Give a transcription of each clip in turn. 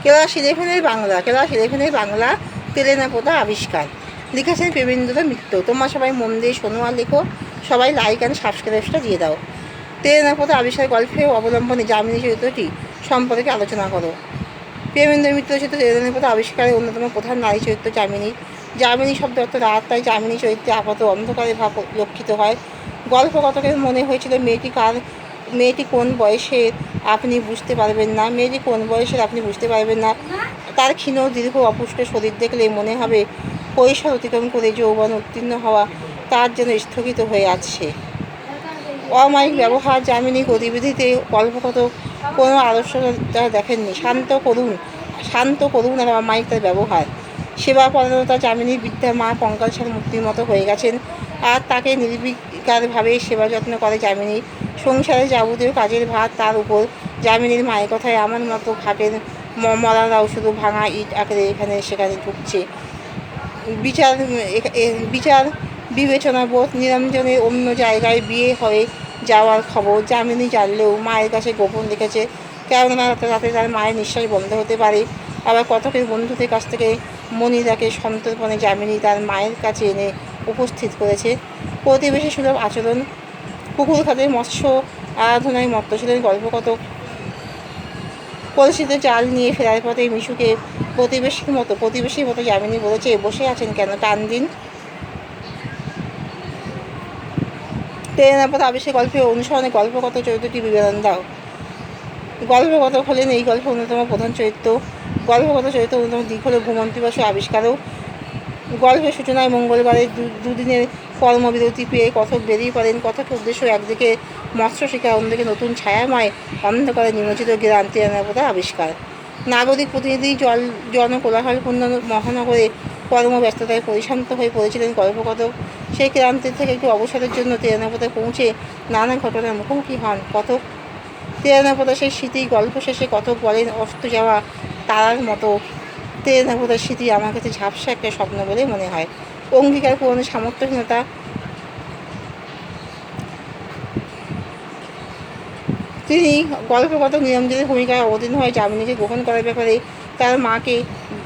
Class ইলেভেনের Bangla, class ইলেভেনের বাংলা তেলেনাপোতা আবিষ্কার। লিখেছেন প্রেমেন্দ্র মিত্র। তোমরা সবাই মন দিয়ে শোনো আর লেখো, সবাই লাইক অ্যান্ড সাবস্ক্রাইবটা দিয়ে দাও। তেলেনাপোতা আবিষ্কার গল্পে অবলম্বনে যামিনী চরিত্রটি সম্পর্কে আলোচনা করো। প্রেমেন্দ্র মিত্র রচিত তেলেনাপোতা আবিষ্কারের অন্যতম প্রধান নারী চরিত্র যামিনী। যামিনী শব্দ অর্থ রাত, তাই যামিনী চরিত্রে আপাত অন্ধকারে ভাব লক্ষিত হয়। গল্পকথকের মনে হয়েছিল মেয়েটি কোন বয়সের আপনি বুঝতে পারবেন না, মেয়েটি কোন বয়সের আপনি বুঝতে পারবেন না। তার ক্ষীণ দীর্ঘ অপুষ্ট শরীর দেখলে মনে হবে কৈশোর অতিক্রম করে যৌবন উত্তীর্ণ হওয়া তার যেন স্থগিত হয়ে আছে। অমায়িক ব্যবহার। যামিনী গতিবিধিতে গল্পকথক কোনো আদর্শতা দেখেননি। শান্ত করুন আর অমায়িক তার ব্যবহার। সেবা পরায়ণতা। যামিনীর বৃদ্ধা মা কঙ্কালসার মূর্তির মতো হয়ে গেছেন, আর তাকে নির্বিকারভাবে সেবা যত্ন করে যামিনী। সংসারে যাবতীয় কাজের ভার তার উপর। যামিনীর মায়ের কথায় আমার মতো ঘাটের মরারাও শুধু ভাঙা ইট আঁকড়ে এখানে সেখানে ঢুকছে। বিচার বিবেচনা বোধ। নিরঞ্জনের অন্য জায়গায় বিয়ে হয়ে যাওয়ার খবর যামিনী জানলেও মায়ের কাছে গোপন রেখেছে, কেননা রাতে তার মায়ের নিঃশ্বাস বন্ধ হতে পারে। আবার কতকের বন্ধুদের কাছ থেকে মনিরাকে সন্তর্পণে যামিনী তার মায়ের কাছে এনে উপস্থিত করেছে। প্রতিবেশী সুলভ আচরণ। পুকুর খাতে মৎস্য আরাধনায় মত্ত ছিলেন গল্পকথক। কলসিতে জাল নিয়ে ফেরার পথে মিশুকে প্রতিবেশীর মতো যামিনী বলেছে, বসে আছেন কেন, টান দিন। তেলেনাপোতা আবিষ্কার গল্পে অনুসরণে গল্পকথক চরিত্রটি বিবরণ দাও। গল্পকথক হলেন এই গল্পের অন্যতম প্রধান চরিত্র। গল্পকথক চরিত্র অন্যতম দিক হল ঘুমন্তি বাসু আবিষ্কারও। গল্পের সূচনায় মঙ্গলবারের দুদিনের কর্মবিরতি পেয়ে কথক বেরিয়ে পড়েন। কথকের উদ্দেশ্য একদিকে মৎস্য শিকার, অন্যদিকে নতুন ছায়াময় অন্ধকারে নিমজ্জিত গ্রাম তেলেনাপোতা আবিষ্কার। নাগরিক প্রতিনিধি জনকোলাহলপূর্ণ মহানগরে কর্মব্যস্ততায় পরিশান্ত হয়ে পড়েছিলেন গল্পকথক। সেই ক্রান্তি থেকে একটু অবসরের জন্য তেলেনাপোতায় পৌঁছে নানা ঘটনার মুখোমুখি হন কথক। তেলেনাপোতা সেই স্মৃতি। গল্প শেষে কথক বলেন, অস্ত যাওয়া তারার মতো তেলেনাপোতার স্মৃতি আমার কাছে ঝাপসা একটা স্বপ্ন বলে মনে হয়। অঙ্গীকার পূরণের সামর্থ্যহীনতা। তিনি গল্পকথক নিরঞ্জনের ভূমিকায় অবতীর্ণ হয়ে যামিনীকে গ্রহণ করার ব্যাপারে তার মাকে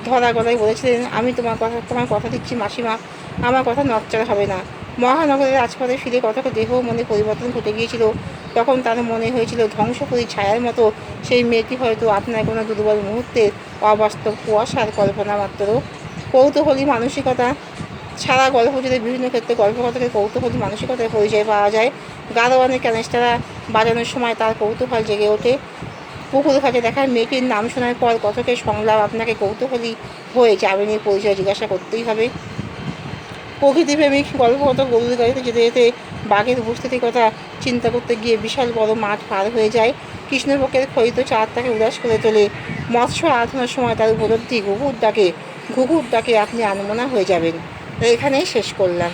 ধরা গলায় বলেছিলেন, আমি তোমার কথা দিচ্ছি মাসিমা, আমার কথা নড়চড় হবে না। মহানগরের রাজপথে ফিরে কথকের দেহ মনে পরিবর্তন ঘটে গিয়েছিল। তখন তার মনে হয়েছিল ধ্বংসপুরী ছায়ার মতো সেই মেয়েটি হয়তো আপনার কোনো দুর্বল মুহূর্তের অবাস্তব কুয়াশার কল্পনা মাত্র। কৌতূহলী মানসিকতা। সারা গল্প জুড়ে বিভিন্ন ক্ষেত্রে গল্পকথকের কৌতূহলী মানসিকতার পরিচয় পাওয়া যায়। গারোয়ানের ক্যানেস্টারা বাজানোর সময় তার কৌতূহল জেগে ওঠে। পুকুর ঘাটে দেখার মেয়েটির নাম শোনার পর কথকের সংলাপ আপনাকে কৌতূহলী হয়ে যামিনীর পরিচয় জিজ্ঞাসা করতেই হবে। প্রকৃতিপ্রেমিক। গল্পকথক গরুর গাড়িতে যেতে যেতে বাঘের উপস্থিতির কথা চিন্তা করতে গিয়ে বিশাল বড় মাঠ পার হয়ে যায়। কৃষ্ণপক্ষের ক্ষয়িত চাঁদ তাকে উদাস করে তোলে। মৎস্য আরাধনার সময় তার উপলব্ধি ঘুঘুর ডাকে আপনি আনমনা হয়ে যাবেন। এখানেই শেষ করলাম।